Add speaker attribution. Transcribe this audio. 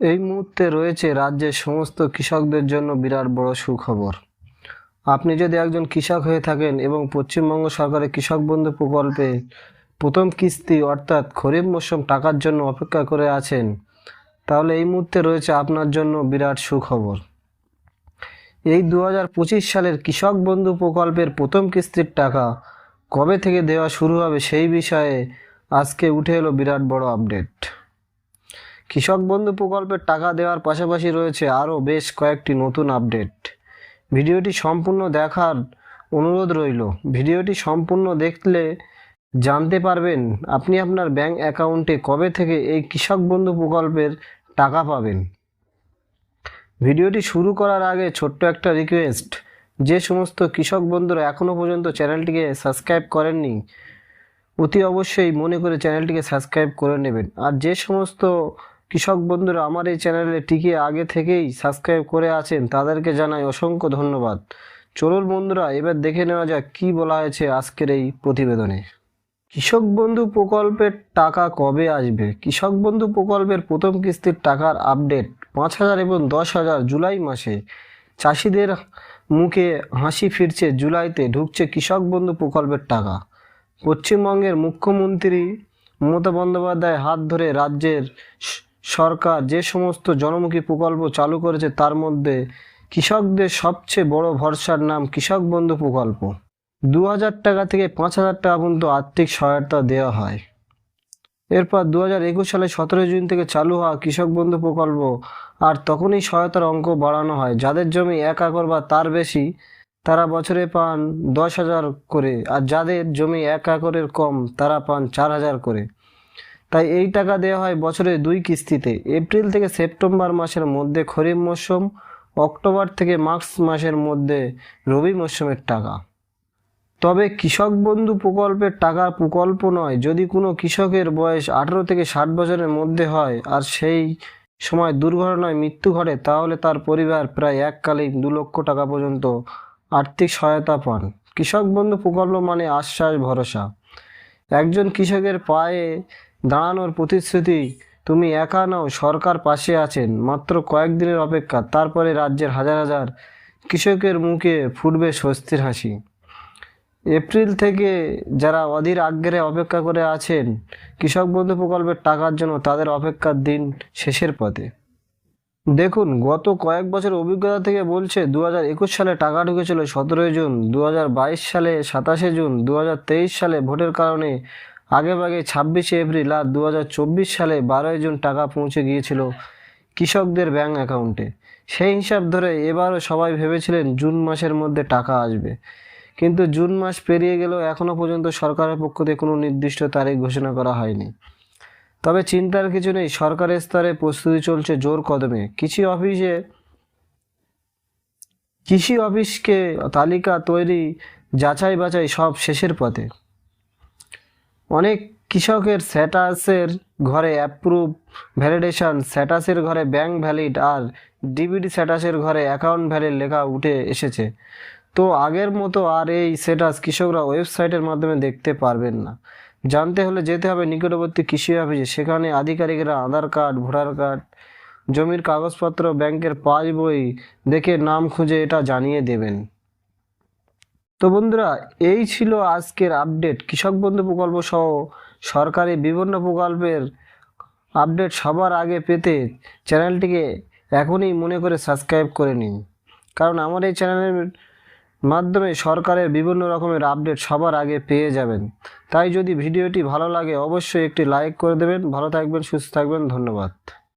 Speaker 1: এই মুহূর্তে রয়েছে রাজ্যের সমস্ত কৃষকদের জন্য বিরাট বড় সুখবর। আপনি যদি একজন কৃষক হয়ে থাকেন এবং পশ্চিমবঙ্গ সরকারের কৃষক বন্ধু প্রকল্পে প্রথম কিস্তি অর্থাৎ খরিফ মৌসুম টাকার জন্য অপেক্ষা করে আছেন, তাহলে এই মুহূর্তে রয়েছে আপনার জন্য বিরাট সুখবর। এই 2025 সালের কৃষক বন্ধু প্রকল্পের প্রথম কিস্তির টাকা কবে থেকে দেওয়া শুরু হবে সেই বিষয়ে আজকে উঠে এলো বিরাট বড় আপডেট। কৃষক বন্ধু প্রকল্পের টাকা দেওয়ার পাশাপাশি রয়েছে আরও বেশ কয়েকটি নতুন আপডেট। ভিডিওটি সম্পূর্ণ দেখার অনুরোধ রইল। ভিডিওটি সম্পূর্ণ দেখলে জানতে পারবেন আপনি আপনার ব্যাংক অ্যাকাউন্টে কবে থেকে এই কৃষক বন্ধু প্রকল্পের টাকা পাবেন। ভিডিওটি শুরু করার আগে ছোট্ট একটা রিকোয়েস্ট, যে সমস্ত কৃষক বন্ধুরা এখনও পর্যন্ত চ্যানেলটিকে সাবস্ক্রাইব করেননি অতি অবশ্যই মনে করে চ্যানেলটিকে সাবস্ক্রাইব করে নেবেন। আর যে সমস্ত কৃষক বন্ধুরা আমার এই চ্যানেলে টিকে আগে থেকেই সাবস্ক্রাইব করে আছেন তাদেরকে জানাই অসংখ্য ধন্যবাদ। চলুন বন্ধুরা, এবার দেখে নেওয়া যাক কী বলা হয়েছে আজকের এই প্রতিবেদনে। কৃষক বন্ধু প্রকল্পের টাকা কবে আসবে? কৃষক বন্ধু প্রকল্পের প্রথম কিস্তির টাকার আপডেট 5,000 এবং 10,000 জুলাই মাসে। চাষিদের মুখে হাসি ফিরছে, জুলাইতে ঢুকছে কৃষক বন্ধু প্রকল্পের টাকা। পশ্চিমবঙ্গের মুখ্যমন্ত্রী মমতা বন্দ্যোপাধ্যায় হাত ধরে রাজ্যের সরকার যে সমস্ত জনমুখী প্রকল্প চালু করেছে তার মধ্যে কৃষকদের সবচেয়ে বড় ভরসার নাম কৃষক বন্ধু প্রকল্প। 2,000 টাকা থেকে 5,000 টাকা পর্যন্ত আর্থিক সহায়তা দেওয়া হয়। এরপর 2021 সালে 17 জুন থেকে চালু হওয়া কৃষক বন্ধু প্রকল্প, আর তখনই সহায়তার অঙ্ক বাড়ানো হয়। যাদের জমি 1 একর বা তার বেশি তারা বছরে পান 10,000 করে, আর যাদের জমি 1 একরের কম তারা পান 4,000 করে। তাই এই টাকা দেওয়া হয় বছরে 2 কিস্তিতে। এপ্রিল থেকে সেপ্টেম্বর মাসের মধ্যে খরিফ মৌসুম, অক্টোবর থেকে মার্চ মাসের মধ্যে রবি মৌসুমের টাকা। তবে কৃষক বন্ধু প্রকল্পের টাকা প্রকল্প নয়। যদি কোনো কৃষকের বয়স 18 থেকে 60 বছরের মধ্যে হয় আর সেই সময় দুর্ঘটনায় মৃত্যু ঘটে, তাহলে তার পরিবার প্রায় এককালীন 2 লক্ষ টাকা পর্যন্ত আর্থিক সহায়তা পান। কৃষক বন্ধু প্রকল্প মানে আশ্বাস, ভরসা। একজন কৃষকের পায়ে দাঁড়ানোর প্রতিশ্রুতি। তুমি একা নও, সরকার পাশে আছেন। মাত্র কয়েকদিনের অপেক্ষা, তারপরে রাজ্যের হাজার হাজার কৃষকের মুখে ফুটবে স্বস্তির হাসি। এপ্রিল থেকে যারা অধীর আগ্রহে অপেক্ষা করে আছেন কৃষক বন্ধু প্রকল্পের টাকার জন্য, তাদের অপেক্ষার দিন শেষের পথে। দেখুন, গত কয়েক বছর অভিজ্ঞতা থেকে বলছে 2021 সালে টাকা ঢুকেছিল 17 জুন, 2022 সালে 27 জুন, 2023 সালে ভোটের কারণে আগেভাগে 26 এপ্রিল, আর 2024 সালে 12 জুন টাকা পৌঁছে গিয়েছিল কৃষকদের ব্যাংক অ্যাকাউন্টে। সেই হিসাব ধরে এবারও সবাই ভেবেছিলেন জুন মাসের মধ্যে টাকা আসবে, কিন্তু জুন মাস পেরিয়ে গেলেও এখনও পর্যন্ত সরকারের পক্ষ থেকে কোনো নির্দিষ্ট তারিখ ঘোষণা করা হয়নি। তবে চিন্তার কিছু নেই, সরকারের স্তরে প্রস্তুতি চলছে জোর কদমে। কৃষি অফিসকে তালিকা তৈরি, যাচাই বাছাই সব শেষের পথে। অনেক কৃষকের স্ট্যাটাসের ঘরে অ্যাপ্রুভ, ভ্যালিডেশন, স্ট্যাটাসের ঘরে ব্যাংক ভ্যালিড, আর ডিবিটি স্ট্যাটাসের ঘরে অ্যাকাউন্ট ভ্যালিড লেখা উঠে এসেছে। তো আগের মতো আর এই স্ট্যাটাস কৃষকরা ওয়েবসাইটের মাধ্যমে দেখতে পারবেন না। জানতে হলে যেতে হবে নিকটবর্তী কৃষি অফিসে। সেখানে আধিকারিকরা আধার কার্ড, ভোটার কার্ড, জমির কাগজপত্র, ব্যাংকের পাসবই দেখে নাম খুঁজে এটা জানিয়ে দেবেন। তো বন্ধুরা, এই ছিল আজকের আপডেট। কৃষক বন্ধু প্রকল্প সহ সরকারি বিভিন্ন প্রকল্পের আপডেট সবার আগে পেতে চ্যানেলটিকে এখনই মনে করে সাবস্ক্রাইব করে নিন, কারণ আমার এই চ্যানেলের মাধ্যমে সরকারের বিভিন্ন রকমের আপডেট সবার আগে পেয়ে যাবেন। তাই যদি ভিডিওটি ভালো লাগে অবশ্যই একটি লাইক করে দেবেন। ভালো থাকবেন, সুস্থ থাকবেন, ধন্যবাদ।